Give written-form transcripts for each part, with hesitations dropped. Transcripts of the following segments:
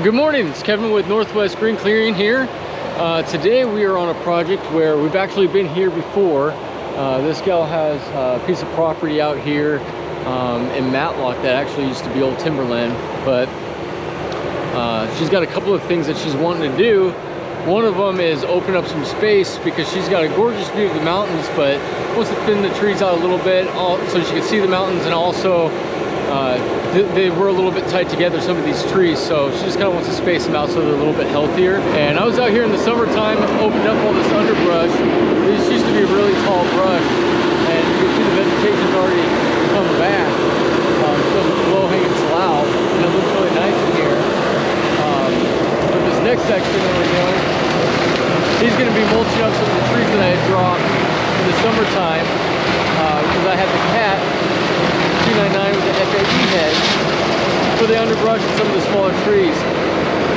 Good morning, it's Kevin with Northwest Green Clearing here. Today we are on a project where we've actually been here before. This gal has a piece of property out here in Matlock that actually used to be old timberland, but she's got a couple of things that she's wanting to do. One of them is open up some space because she's got a gorgeous view of the mountains, but wants to thin the trees out a little bit so she can see the mountains, and also they were a little bit tight together, some of these trees, so she just kind of wants to space them out so they're a little bit healthier. And I was out here in the summertime, opened up all this underbrush. This used to be a really tall brush, and you can see the vegetation's already come back, some low-hanging slough, and it looks really nice in here. But this next section that we're doing, he's going to be mulching up some of the trees that I had dropped in the summertime, because I had the cat 299 with the FAE head for the underbrush and some of the smaller trees.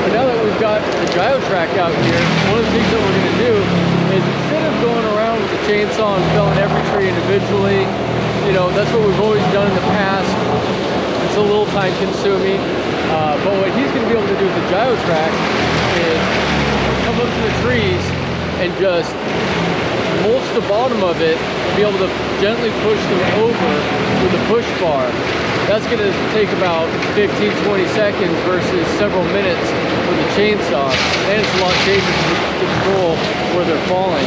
But now that we've got the Gyrotrac out here, one of the things that we're going to do is, instead of going around with the chainsaw and felling every tree individually, you know, that's what we've always done in the past. It's a little time consuming. But what he's going to be able to do with the Gyrotrac is come up to the trees and just mulch the bottom of it and be able to gently push them over with a push bar. That's going to take about 15-20 seconds versus several minutes with the chainsaw, and it's a lot safer to control where they're falling.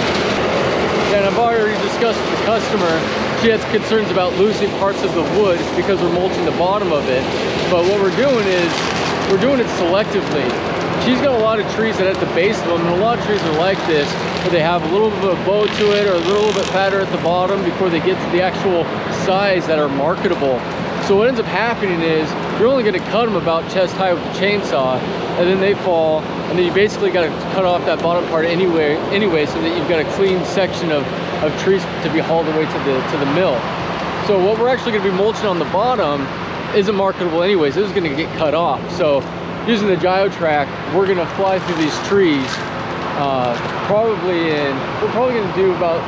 And I've already discussed with the customer, she has concerns about losing parts of the wood because we're mulching the bottom of it. But what we're doing is, we're doing it selectively. She's got a lot of trees that at the base of them, and a lot of trees are like this, where they have a little bit of a bow to it or a little bit fatter at the bottom before they get to the actual size that are marketable. So what ends up happening is, you're only going to cut them about chest high with the chainsaw, and then they fall, and then you basically got to cut off that bottom part anyway, so that you've got a clean section of trees to be hauled away to the mill. So what we're actually going to be mulching on the bottom isn't marketable anyways. This is going to get cut off. So using the Gyrotrac, we're going to fly through these trees. We're probably going to do about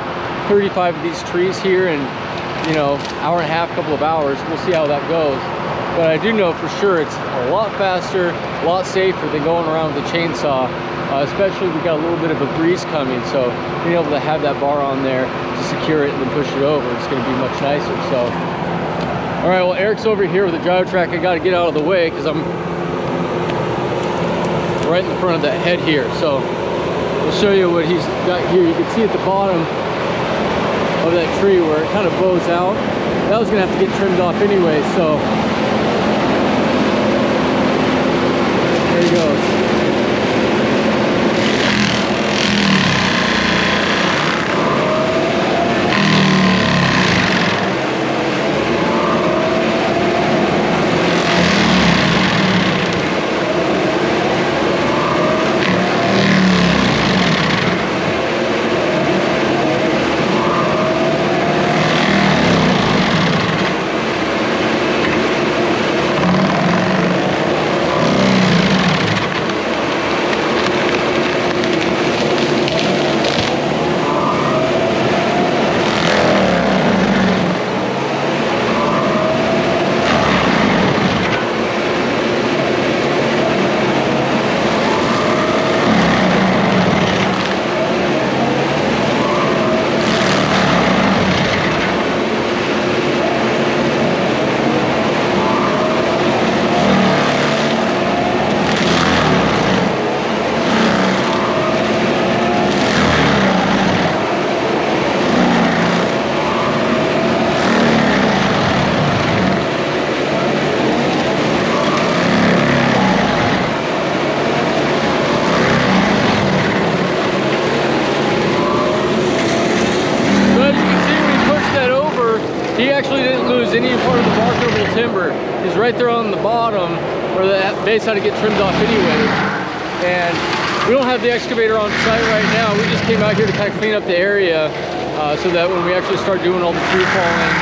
35 of these trees here in, you know, hour and a half, couple of hours. We'll see how that goes. But I do know for sure it's a lot faster, a lot safer than going around with the chainsaw. Especially we've got a little bit of a breeze coming, so being able to have that bar on there to secure it and then push it over, it's going to be much nicer. So, all right, well, Eric's over here with the Gyrotrac. I got to get out of the way because I'm right in the front of that head here. So we'll show you what he's got here. You can see at the bottom of that tree where it kind of bows out. That was going to have to get trimmed off anyway, so there he goes. Any part of the marketable timber is right there on the bottom where that base had to get trimmed off anyway. And we don't have the excavator on site right now. We just came out here to kind of clean up the area so that when we actually start doing all the tree falling,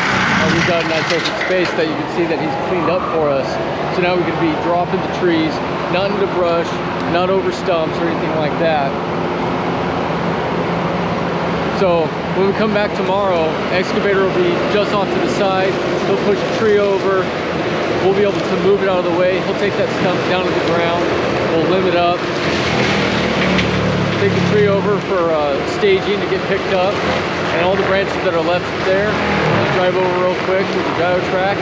we've got a nice open space that you can see that he's cleaned up for us. So now we can be dropping the trees, not into brush, not over stumps or anything like that. So when we come back tomorrow, excavator will be just off to the side. He'll push a tree over. We'll be able to move it out of the way. He'll take that stump down to the ground. We'll limb it up. Take the tree over for staging to get picked up. And all the branches that are left there, we'll drive over real quick with the Gyrotrac.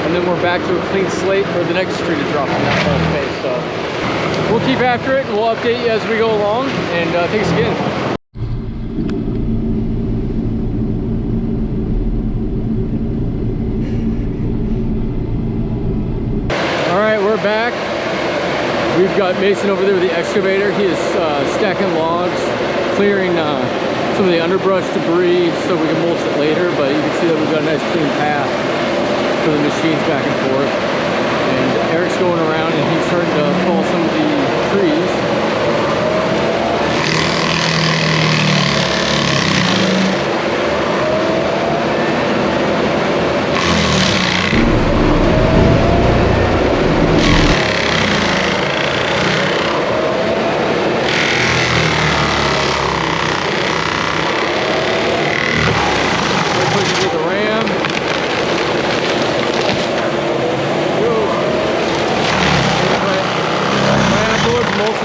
And then we're back to a clean slate for the next tree to drop in that whole space. So we'll keep after it and we'll update you as we go along. And thanks again. We're back. We've got Mason over there with the excavator. He is stacking logs, clearing some of the underbrush debris so we can mulch it later, but you can see that we've got a nice clean path for the machines back and forth. And Eric's going around and he's starting to pull some of the trees.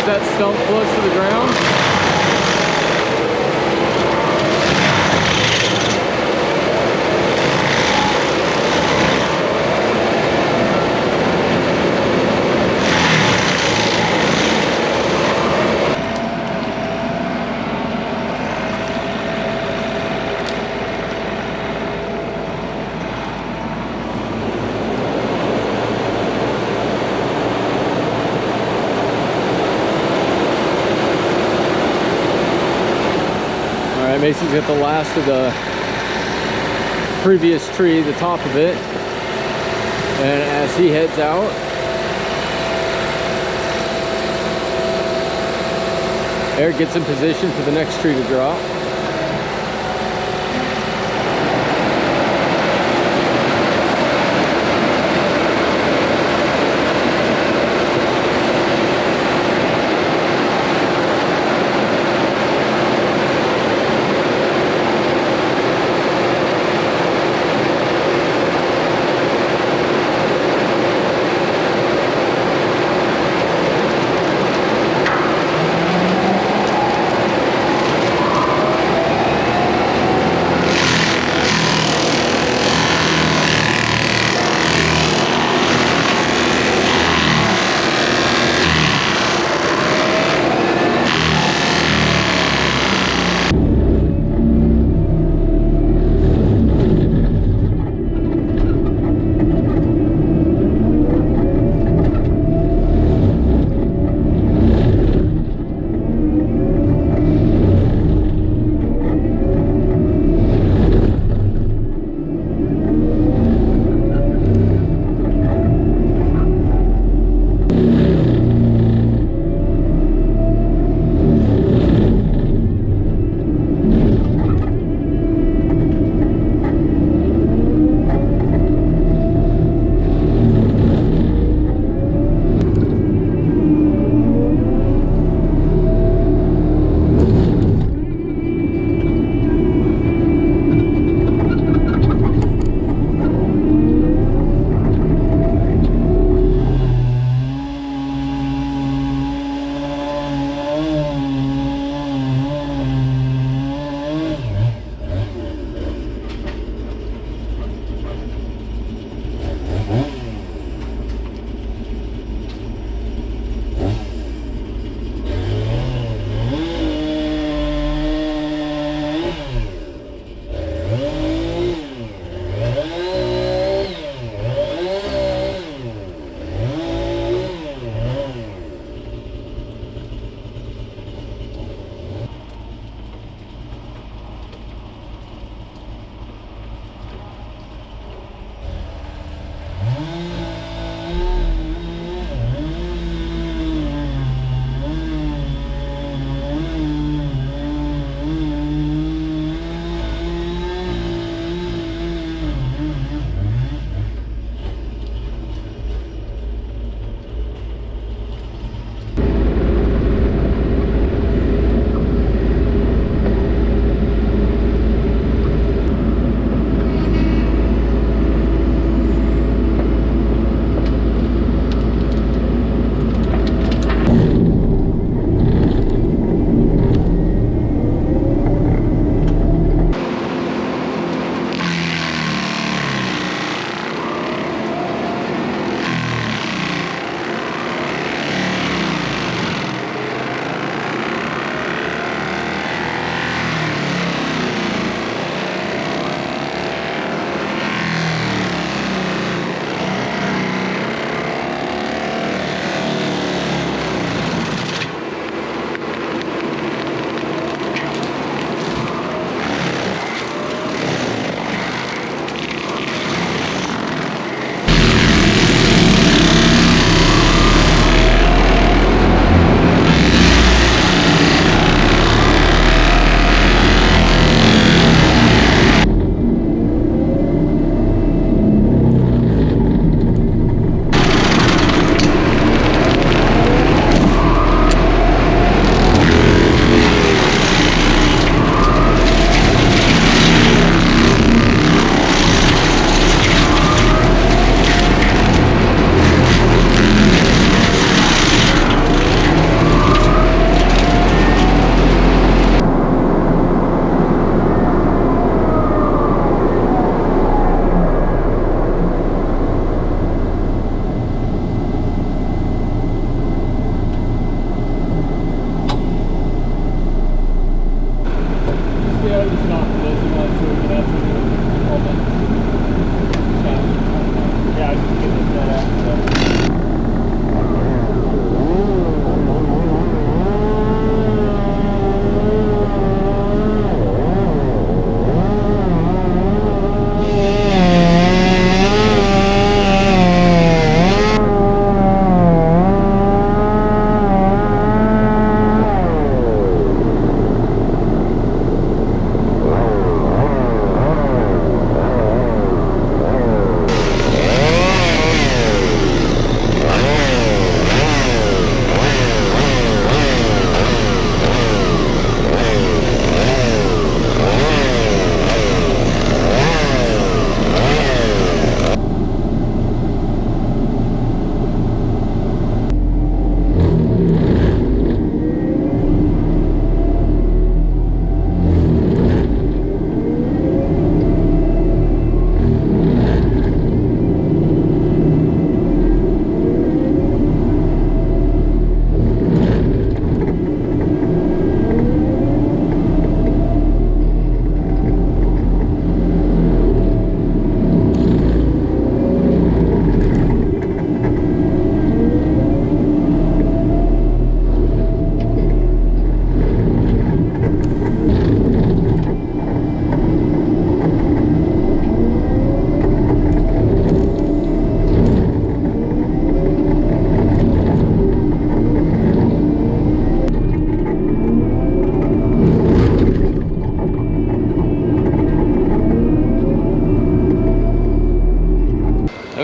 That stump flush to the ground. Mason's got the last of the previous tree, the top of it, and as he heads out, Eric gets in position for the next tree to drop.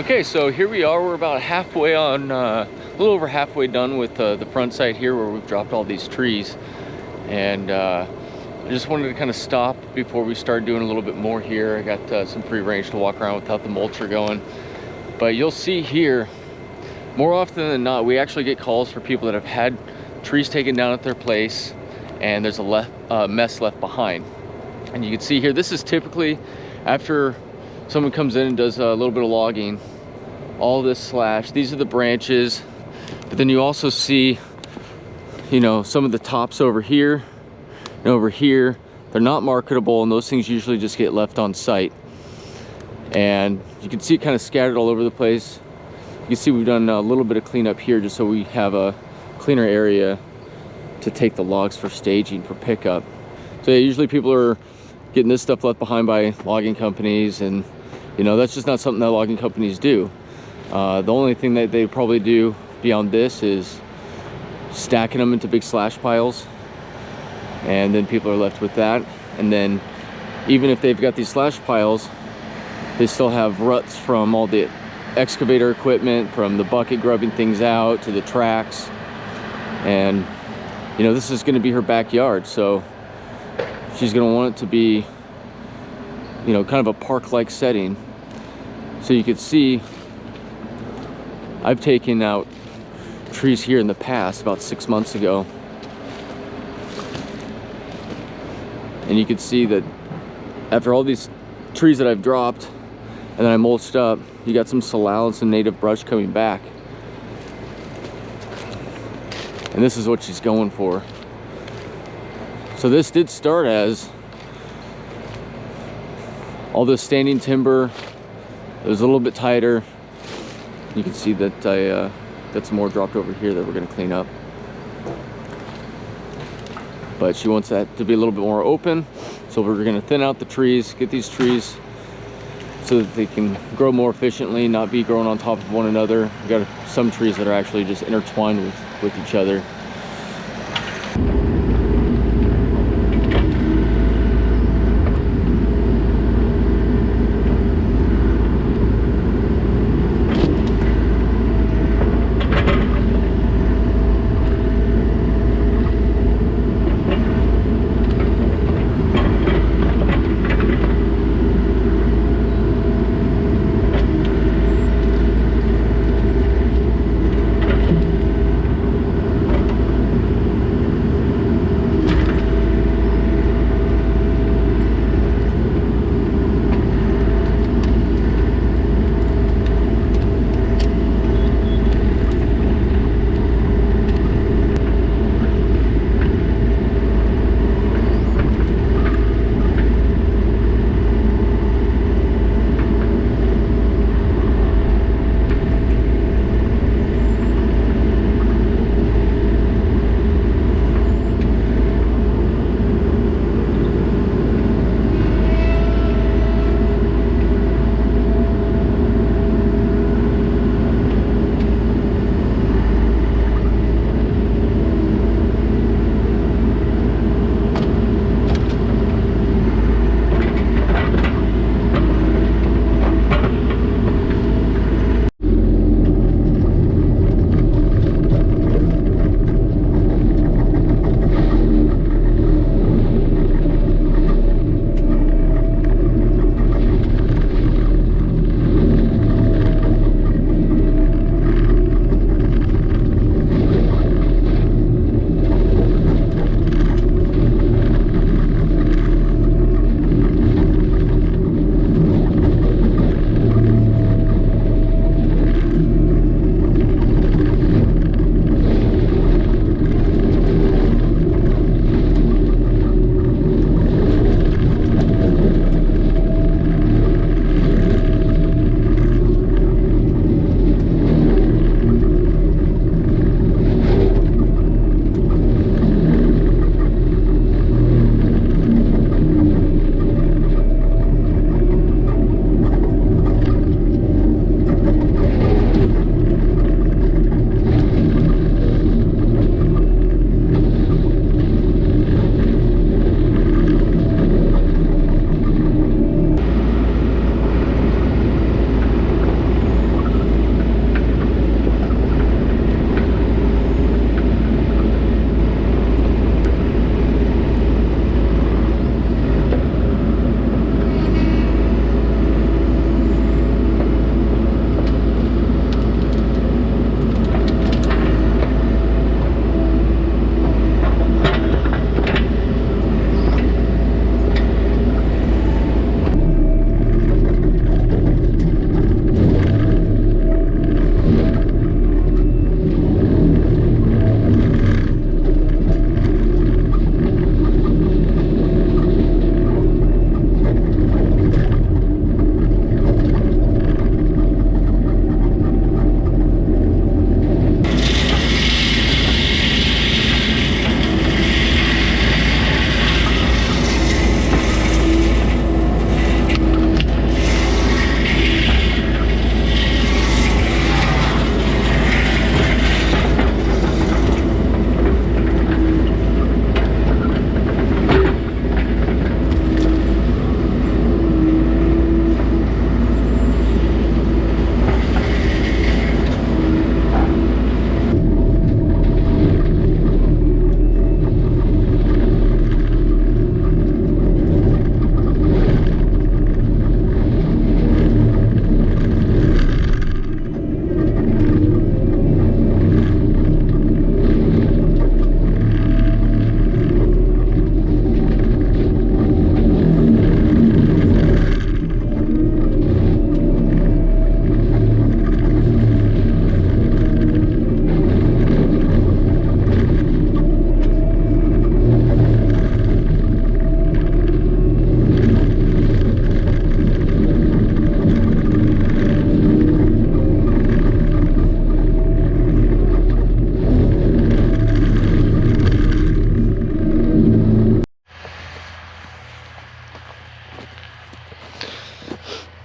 Okay, so here we are. We're about halfway on, a little over halfway done with the front side here where we've dropped all these trees. And I just wanted to kind of stop before we start doing a little bit more here. I got some free range to walk around without the mulcher going. But you'll see here, more often than not, we actually get calls for people that have had trees taken down at their place and there's a mess left behind. And you can see here, this is typically after someone comes in and does a little bit of logging, all this slash, these are the branches, but then you also see, you know, some of the tops over here and over here. They're not marketable, and those things usually just get left on site. And you can see it kind of scattered all over the place. You can see we've done a little bit of cleanup here just so we have a cleaner area to take the logs for staging for pickup. So yeah, usually people are getting this stuff left behind by logging companies, and you know, that's just not something that logging companies do. The only thing that they probably do beyond this is stacking them into big slash piles, and then people are left with that. And then even if they've got these slash piles, they still have ruts from all the excavator equipment, from the bucket grubbing things out to the tracks. And you know, this is going to be her backyard, so she's going to want it to be, you know, kind of a park-like setting. So you can see I've taken out trees here in the past, about 6 months ago, and you can see that after all these trees that I've dropped and then I mulched up, you got some salal and some native brush coming back, and this is what she's going for. So this did start as all this standing timber. It was a little bit tighter. You can see that I got some more dropped over here that we're going to clean up. But she wants that to be a little bit more open, so we're going to thin out the trees, get these trees so that they can grow more efficiently, not be growing on top of one another. We've got some trees that are actually just intertwined with each other.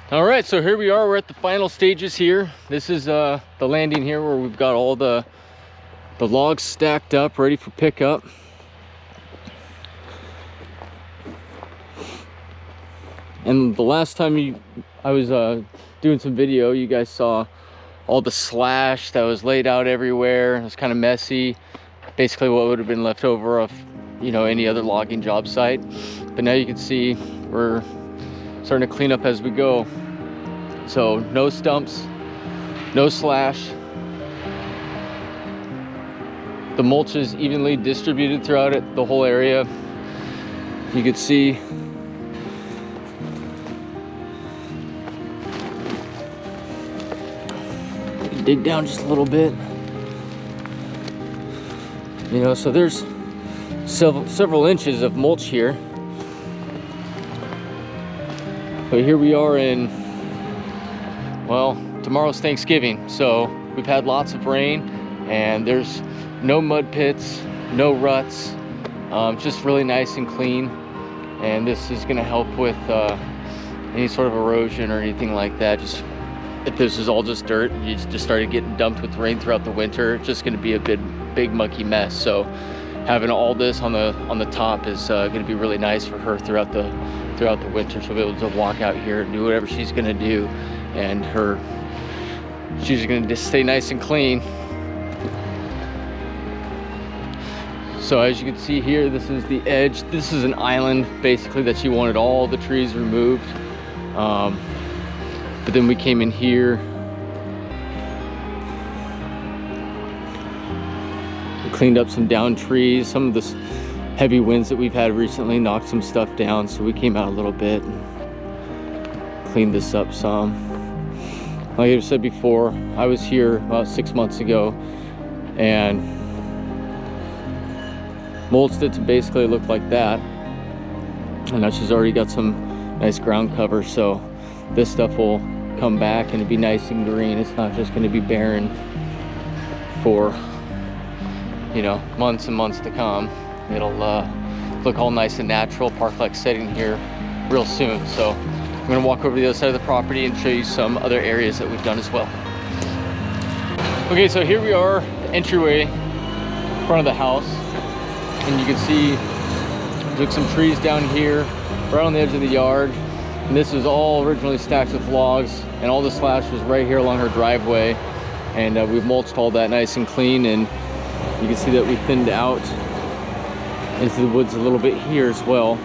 All right, so here we are. We're at the final stages here. This is the landing here where we've got all the logs stacked up, ready for pickup. And the last time I was doing some video, you guys saw all the slash that was laid out everywhere. It was kind of messy. Basically what would have been left over of, you know, any other logging job site. But now you can see we're starting to clean up as we go. So no stumps, no slash. The mulch is evenly distributed throughout the whole area. You can see dig down just a little bit, you know, so there's several inches of mulch here. But here we are in, well, tomorrow's Thanksgiving, so we've had lots of rain and there's no mud pits, no ruts, just really nice and clean. And this is going to help with any sort of erosion or anything like that. Just if this is all just dirt, you just started getting dumped with rain throughout the winter, it's just going to be a big mucky mess. So having all this on the top is going to be really nice for her throughout the winter. She'll be able to walk out here and do whatever she's going to do, and she's going to just stay nice and clean. So as you can see here, this is the edge. This is an island basically that she wanted all the trees removed. But then we came in here. We cleaned up some downed trees. Some of the heavy winds that we've had recently knocked some stuff down. So we came out a little bit and cleaned this up some. Like I said before, I was here about 6 months ago and mulched it to basically look like that. And now she's already got some nice ground cover. So this stuff will come back and it'll be nice and green. It's not just going to be barren for, you know, months and months to come. It'll look all nice and natural, park-like setting here real soon. So I'm going to walk over to the other side of the property and show you some other areas that we've done as well. Okay, so here we are, the entryway in front of the house, and you can see there's some trees down here right on the edge of the yard. And this is all originally stacked with logs, and all the slash was right here along her driveway. And we've mulched all that nice and clean, and you can see that we thinned out into the woods a little bit here as well.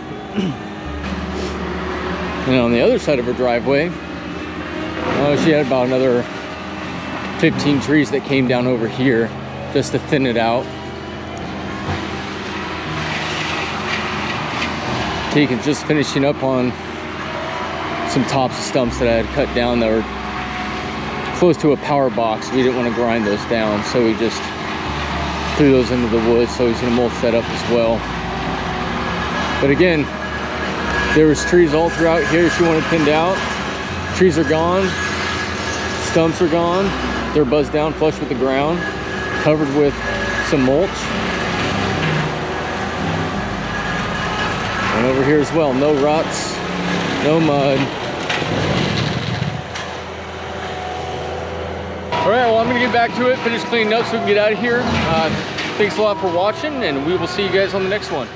And on the other side of her driveway, she had about another 15 trees that came down over here just to thin it out. Taking just finishing up on some tops of stumps that I had cut down that were close to a power box. We didn't want to grind those down, so we just threw those into the woods. So he's going to mulch that up as well. But again, there was trees all throughout here she wanted thinned out. Trees are gone, stumps are gone. They're buzzed down flush with the ground, covered with some mulch. And over here as well, no ruts, no mud. All right, well, I'm gonna get back to it, finish cleaning up so we can get out of here. Thanks a lot for watching, and we will see you guys on the next one.